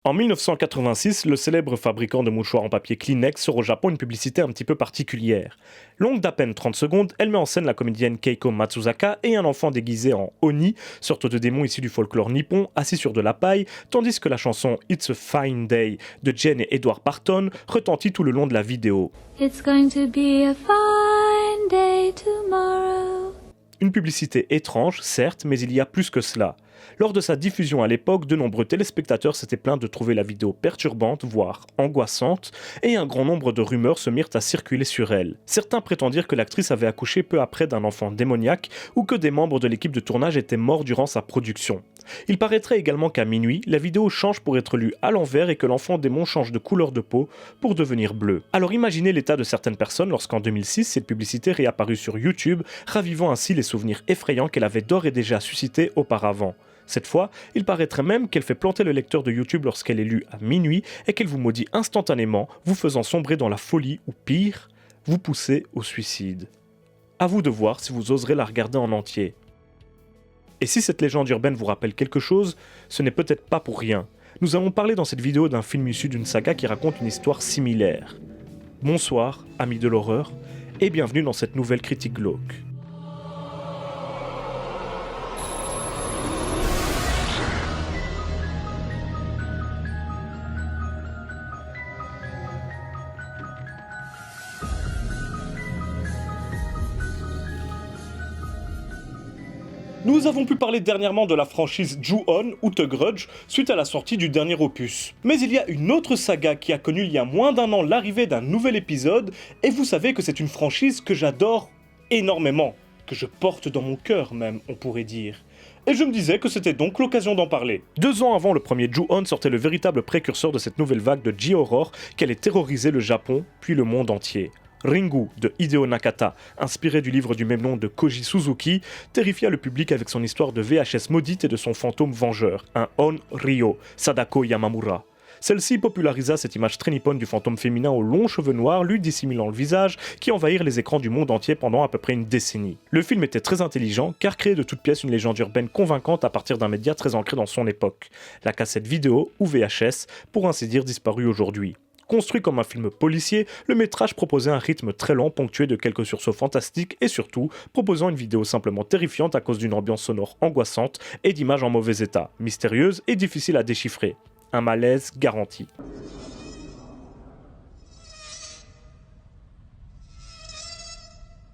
En 1986, le célèbre fabricant de mouchoirs en papier Kleenex sort au Japon une publicité un petit peu particulière. Longue d'à peine 30 secondes, elle met en scène la comédienne Keiko Matsuzaka et un enfant déguisé en Oni, sorte de démon issu du folklore nippon, assis sur de la paille, tandis que la chanson It's a Fine Day de Jen et Edward Parton retentit tout le long de la vidéo. It's going to be a fine day tomorrow. Une publicité étrange, certes, mais il y a plus que cela. Lors de sa diffusion à l'époque, de nombreux téléspectateurs s'étaient plaints de trouver la vidéo perturbante, voire angoissante, et un grand nombre de rumeurs se mirent à circuler sur elle. Certains prétendirent que l'actrice avait accouché peu après d'un enfant démoniaque, ou que des membres de l'équipe de tournage étaient morts durant sa production. Il paraîtrait également qu'à minuit, la vidéo change pour être lue à l'envers et que l'enfant démon change de couleur de peau pour devenir bleu. Alors imaginez l'état de certaines personnes lorsqu'en 2006, cette publicité réapparut sur YouTube, ravivant ainsi les souvenirs effrayants qu'elle avait d'ores et déjà suscités auparavant. Cette fois, il paraîtrait même qu'elle fait planter le lecteur de YouTube lorsqu'elle est lue à minuit et qu'elle vous maudit instantanément, vous faisant sombrer dans la folie ou pire, vous pousser au suicide. À vous de voir si vous oserez la regarder en entier. Et si cette légende urbaine vous rappelle quelque chose, ce n'est peut-être pas pour rien. Nous allons parler dans cette vidéo d'un film issu d'une saga qui raconte une histoire similaire. Bonsoir, amis de l'horreur, et bienvenue dans cette nouvelle critique glauque. Nous avons pu parler dernièrement de la franchise Ju-On ou The Grudge suite à la sortie du dernier opus. Mais il y a une autre saga qui a connu il y a moins d'un an l'arrivée d'un nouvel épisode, et vous savez que c'est une franchise que j'adore énormément, que je porte dans mon cœur même, on pourrait dire. Et je me disais que c'était donc l'occasion d'en parler. 2 ans avant le premier Ju-On sortait le véritable précurseur de cette nouvelle vague de J-Horror qui allait terroriser le Japon, puis le monde entier. Ringu de Hideo Nakata, inspiré du livre du même nom de Koji Suzuki, terrifia le public avec son histoire de VHS maudite et de son fantôme vengeur, un On-Ryo, Sadako Yamamura. Celle-ci popularisa cette image très nippone du fantôme féminin aux longs cheveux noirs, lui dissimulant le visage, qui envahirent les écrans du monde entier pendant à peu près une décennie. Le film était très intelligent, car créait de toutes pièces une légende urbaine convaincante à partir d'un média très ancré dans son époque, la cassette vidéo ou VHS, pour ainsi dire disparue aujourd'hui. Construit comme un film policier, le métrage proposait un rythme très lent ponctué de quelques sursauts fantastiques et surtout proposant une vidéo simplement terrifiante à cause d'une ambiance sonore angoissante et d'images en mauvais état, mystérieuse et difficile à déchiffrer. Un malaise garanti.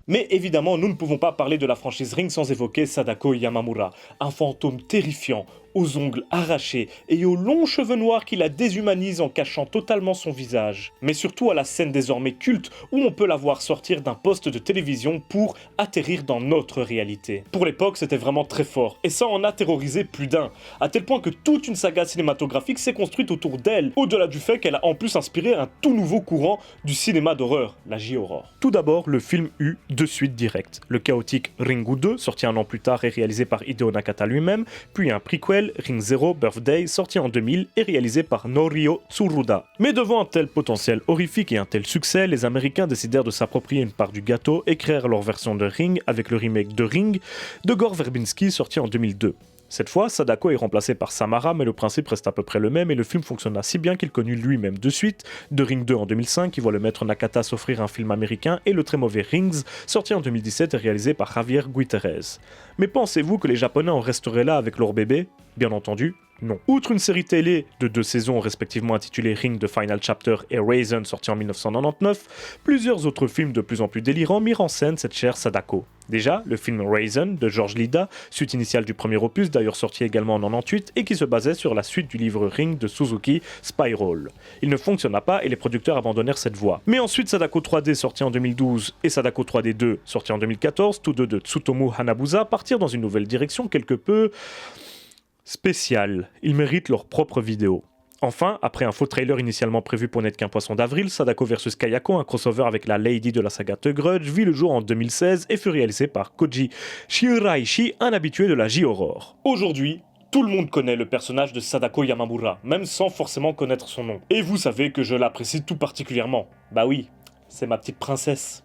Mais évidemment, nous ne pouvons pas parler de la franchise Ring sans évoquer Sadako Yamamura, un fantôme terrifiant, aux ongles arrachés et aux longs cheveux noirs qui la déshumanisent en cachant totalement son visage. Mais surtout à la scène désormais culte où on peut la voir sortir d'un poste de télévision pour atterrir dans notre réalité. Pour l'époque, c'était vraiment très fort, et ça en a terrorisé plus d'un, à tel point que toute une saga cinématographique s'est construite autour d'elle, au-delà du fait qu'elle a en plus inspiré un tout nouveau courant du cinéma d'horreur, la J-Horror. Tout d'abord, le film eut 2 suites directes. Le chaotique Ringu 2, sorti un an plus tard et réalisé par Hideo Nakata lui-même, puis un prequel, Ring Zero Birthday, sorti en 2000 et réalisé par Norio Tsuruda. Mais devant un tel potentiel horrifique et un tel succès, les Américains décidèrent de s'approprier une part du gâteau et créèrent leur version de Ring avec le remake de Ring de Gore Verbinski sorti en 2002. Cette fois, Sadako est remplacé par Samara, mais le principe reste à peu près le même et le film fonctionna si bien qu'il connut lui-même de suite, de Ring 2 en 2005 qui voit le maître Nakata s'offrir un film américain et le très mauvais Rings, sorti en 2017 et réalisé par Javier Gutierrez. Mais pensez-vous que les Japonais en resteraient là avec leur bébé ? Bien entendu, non. Outre une série télé de 2 saisons respectivement intitulée Ring The Final Chapter et Raisin sorti en 1999, plusieurs autres films de plus en plus délirants mirent en scène cette chère Sadako. Déjà, le film Raisin de George Lida, suite initiale du premier opus, d'ailleurs sorti également en 98 et qui se basait sur la suite du livre Ring de Suzuki, Spiral. Il ne fonctionna pas et les producteurs abandonnèrent cette voie. Mais ensuite Sadako 3D sorti en 2012 et Sadako 3D 2 sorti en 2014, tous deux de Tsutomu Hanabusa, partirent dans une nouvelle direction quelque peu spéciale. Ils méritent leur propre vidéo. Enfin, après un faux trailer initialement prévu pour n'être qu'un poisson d'avril, Sadako vs Kayako, un crossover avec la Lady de la saga The Grudge, vit le jour en 2016 et fut réalisé par Koji Shiraishi, un habitué de la J-Horror. Aujourd'hui, tout le monde connaît le personnage de Sadako Yamamura, même sans forcément connaître son nom. Et vous savez que je l'apprécie tout particulièrement. Bah oui, c'est ma petite princesse.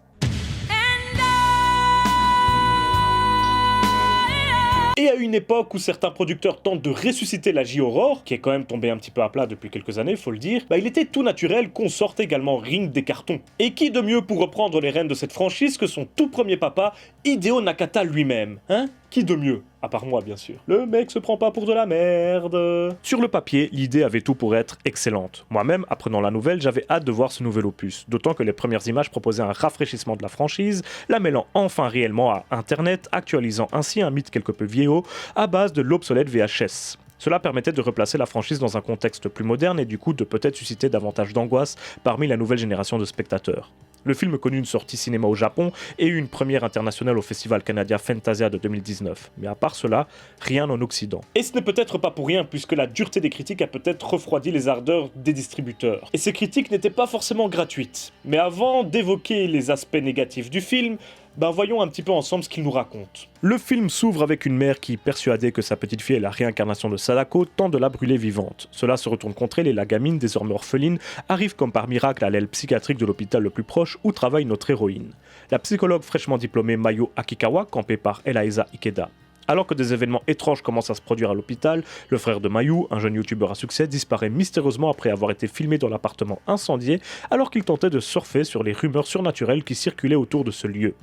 Et à une époque où certains producteurs tentent de ressusciter la J-Horror, qui est quand même tombée un petit peu à plat depuis quelques années, faut le dire, il était tout naturel qu'on sorte également Ring des cartons. Et qui de mieux pour reprendre les rênes de cette franchise que son tout premier papa, Hideo Nakata lui-même, hein? Qui de mieux? À part moi, bien sûr. Le mec se prend pas pour de la merde. Sur le papier, l'idée avait tout pour être excellente. Moi-même, apprenant la nouvelle, j'avais hâte de voir ce nouvel opus. D'autant que les premières images proposaient un rafraîchissement de la franchise, la mêlant enfin réellement à Internet, actualisant ainsi un mythe quelque peu vieillot à base de l'obsolète VHS. Cela permettait de replacer la franchise dans un contexte plus moderne et du coup de peut-être susciter davantage d'angoisse parmi la nouvelle génération de spectateurs. Le film connut une sortie cinéma au Japon et eut une première internationale au festival canadien Fantasia de 2019. Mais à part cela, rien en Occident. Et ce n'est peut-être pas pour rien puisque la dureté des critiques a peut-être refroidi les ardeurs des distributeurs. Et ces critiques n'étaient pas forcément gratuites. Mais avant d'évoquer les aspects négatifs du film, voyons un petit peu ensemble ce qu'il nous raconte. Le film s'ouvre avec une mère qui, persuadée que sa petite fille est la réincarnation de Sadako, tente de la brûler vivante. Cela se retourne contre elle et la gamine, désormais orpheline, arrive comme par miracle à l'aile psychiatrique de l'hôpital le plus proche où travaille notre héroïne. La psychologue fraîchement diplômée Mayo Akikawa, campée par Eliza Ikeda. Alors que des événements étranges commencent à se produire à l'hôpital, le frère de Mayu, un jeune youtubeur à succès, disparaît mystérieusement après avoir été filmé dans l'appartement incendié alors qu'il tentait de surfer sur les rumeurs surnaturelles qui circulaient autour de ce lieu.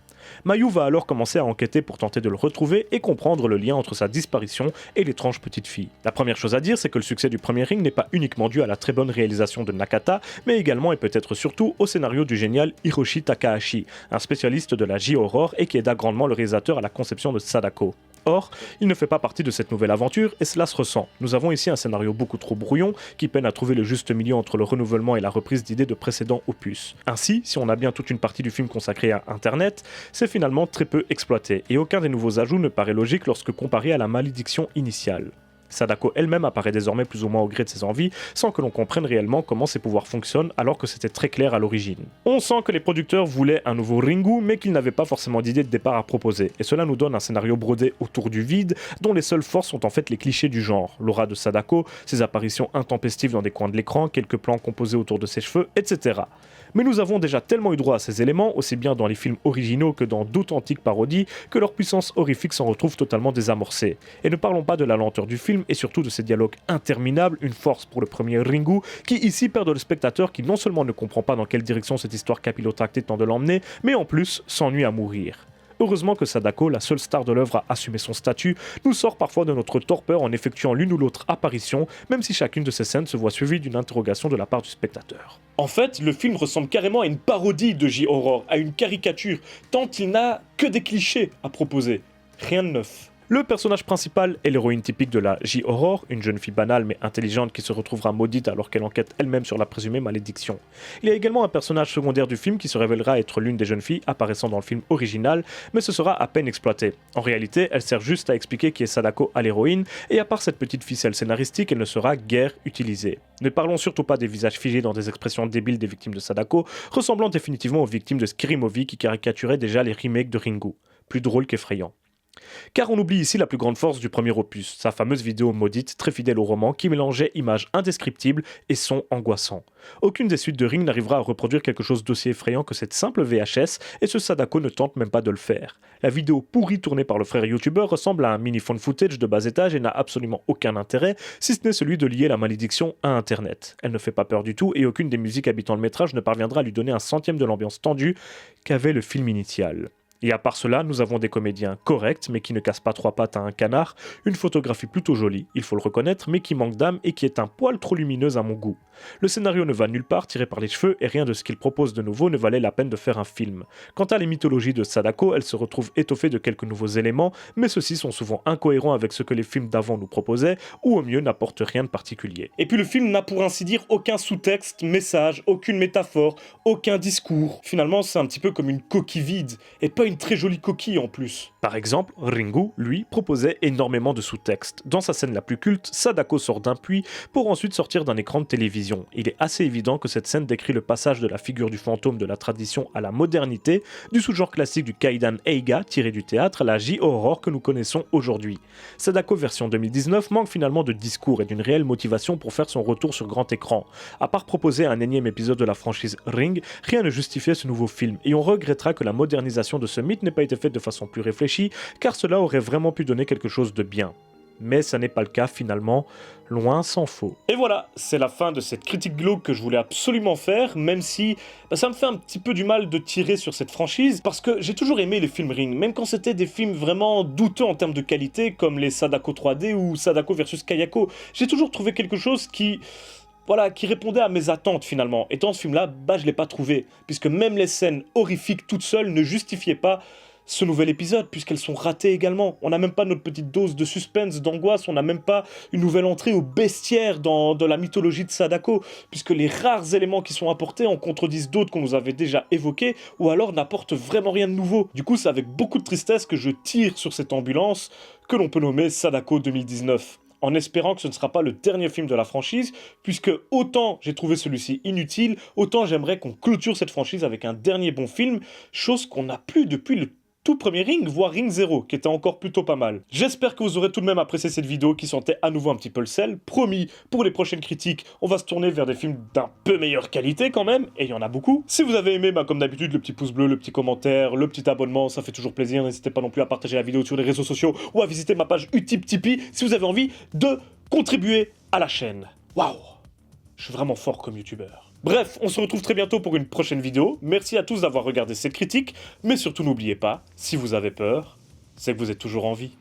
Mayu va alors commencer à enquêter pour tenter de le retrouver et comprendre le lien entre sa disparition et l'étrange petite fille. La première chose à dire, c'est que le succès du premier Ring n'est pas uniquement dû à la très bonne réalisation de Nakata, mais également et peut-être surtout au scénario du génial Hiroshi Takahashi, un spécialiste de la J-Horror et qui aida grandement le réalisateur à la conception de Sadako. Or, il ne fait pas partie de cette nouvelle aventure et cela se ressent. Nous avons ici un scénario beaucoup trop brouillon qui peine à trouver le juste milieu entre le renouvellement et la reprise d'idées de précédents opus. Ainsi, si on a bien toute une partie du film consacrée à Internet, c'est finalement très peu exploité et aucun des nouveaux ajouts ne paraît logique lorsque comparé à la malédiction initiale. Sadako elle-même apparaît désormais plus ou moins au gré de ses envies, sans que l'on comprenne réellement comment ses pouvoirs fonctionnent alors que c'était très clair à l'origine. On sent que les producteurs voulaient un nouveau Ringu, mais qu'ils n'avaient pas forcément d'idée de départ à proposer, et cela nous donne un scénario brodé autour du vide, dont les seules forces sont en fait les clichés du genre, l'aura de Sadako, ses apparitions intempestives dans des coins de l'écran, quelques plans composés autour de ses cheveux, etc. Mais nous avons déjà tellement eu droit à ces éléments, aussi bien dans les films originaux que dans d'authentiques parodies, que leur puissance horrifique s'en retrouve totalement désamorcée. Et ne parlons pas de la lenteur du film, et surtout de ces dialogues interminables, une force pour le premier Ringu, qui ici perd le spectateur qui non seulement ne comprend pas dans quelle direction cette histoire capillotractée tente de l'emmener, mais en plus s'ennuie à mourir. Heureusement que Sadako, la seule star de l'œuvre à assumer son statut, nous sort parfois de notre torpeur en effectuant l'une ou l'autre apparition, même si chacune de ces scènes se voit suivie d'une interrogation de la part du spectateur. En fait, le film ressemble carrément à une parodie de J-Horror, à une caricature, tant il n'a que des clichés à proposer. Rien de neuf. Le personnage principal est l'héroïne typique de la J-Horror, une jeune fille banale mais intelligente qui se retrouvera maudite alors qu'elle enquête elle-même sur la présumée malédiction. Il y a également un personnage secondaire du film qui se révélera être l'une des jeunes filles apparaissant dans le film original, mais ce sera à peine exploité. En réalité, elle sert juste à expliquer qui est Sadako à l'héroïne, et à part cette petite ficelle scénaristique, elle ne sera guère utilisée. Ne parlons surtout pas des visages figés dans des expressions débiles des victimes de Sadako, ressemblant définitivement aux victimes de Scary Movie qui caricaturaient déjà les remakes de Ringu. Plus drôle qu'effrayant. Car on oublie ici la plus grande force du premier opus, sa fameuse vidéo maudite très fidèle au roman qui mélangeait images indescriptibles et sons angoissants. Aucune des suites de Ring n'arrivera à reproduire quelque chose d'aussi effrayant que cette simple VHS et ce Sadako ne tente même pas de le faire. La vidéo pourrie tournée par le frère youtubeur ressemble à un mini phone footage de bas étage et n'a absolument aucun intérêt si ce n'est celui de lier la malédiction à Internet. Elle ne fait pas peur du tout et aucune des musiques habitant le métrage ne parviendra à lui donner un centième de l'ambiance tendue qu'avait le film initial. Et à part cela, nous avons des comédiens corrects, mais qui ne cassent pas trois pattes à un canard, une photographie plutôt jolie, il faut le reconnaître, mais qui manque d'âme et qui est un poil trop lumineuse à mon goût. Le scénario ne va nulle part, tiré par les cheveux, et rien de ce qu'il propose de nouveau ne valait la peine de faire un film. Quant à les mythologies de Sadako, elles se retrouvent étoffées de quelques nouveaux éléments, mais ceux-ci sont souvent incohérents avec ce que les films d'avant nous proposaient, ou au mieux n'apportent rien de particulier. Et puis le film n'a pour ainsi dire aucun sous-texte, message, aucune métaphore, aucun discours. Finalement, c'est un petit peu comme une coquille vide, et pas une très jolie coquille en plus. Par exemple, Ringu, lui, proposait énormément de sous-textes. Dans sa scène la plus culte, Sadako sort d'un puits pour ensuite sortir d'un écran de télévision. Il est assez évident que cette scène décrit le passage de la figure du fantôme de la tradition à la modernité, du sous-genre classique du Kaidan Eiga tiré du théâtre à la J-Horror que nous connaissons aujourd'hui. Sadako version 2019 manque finalement de discours et d'une réelle motivation pour faire son retour sur grand écran. À part proposer un énième épisode de la franchise Ring, rien ne justifiait ce nouveau film, et on regrettera que la modernisation de ce mythe n'ait pas été fait de façon plus réfléchie, car cela aurait vraiment pu donner quelque chose de bien. Mais ça n'est pas le cas finalement, loin s'en faut. Et voilà, c'est la fin de cette critique glauque que je voulais absolument faire, même si ça me fait un petit peu du mal de tirer sur cette franchise, parce que j'ai toujours aimé les films Ring, même quand c'était des films vraiment douteux en termes de qualité, comme les Sadako 3D ou Sadako versus Kayako. J'ai toujours trouvé quelque chose qui répondait à mes attentes finalement. Et dans ce film-là, je l'ai pas trouvé, puisque même les scènes horrifiques toutes seules ne justifiaient pas ce nouvel épisode, puisqu'elles sont ratées également. On n'a même pas notre petite dose de suspense, d'angoisse, on n'a même pas une nouvelle entrée au bestiaire dans la mythologie de Sadako, puisque les rares éléments qui sont apportés en contredisent d'autres qu'on nous avait déjà évoqués, ou alors n'apportent vraiment rien de nouveau. Du coup, c'est avec beaucoup de tristesse que je tire sur cette ambulance, que l'on peut nommer Sadako 2019. En espérant que ce ne sera pas le dernier film de la franchise, puisque autant j'ai trouvé celui-ci inutile, autant j'aimerais qu'on clôture cette franchise avec un dernier bon film, chose qu'on n'a plus depuis le tout premier Ring, voire Ring 0, qui était encore plutôt pas mal. J'espère que vous aurez tout de même apprécié cette vidéo qui sentait à nouveau un petit peu le sel. Promis, pour les prochaines critiques, on va se tourner vers des films d'un peu meilleure qualité quand même, et il y en a beaucoup. Si vous avez aimé, comme d'habitude, le petit pouce bleu, le petit commentaire, le petit abonnement, ça fait toujours plaisir. N'hésitez pas non plus à partager la vidéo sur les réseaux sociaux ou à visiter ma page Utip Tipeee si vous avez envie de contribuer à la chaîne. Waouh! Je suis vraiment fort comme youtubeur. Bref, on se retrouve très bientôt pour une prochaine vidéo. Merci à tous d'avoir regardé cette critique, mais surtout n'oubliez pas, si vous avez peur, c'est que vous êtes toujours en vie.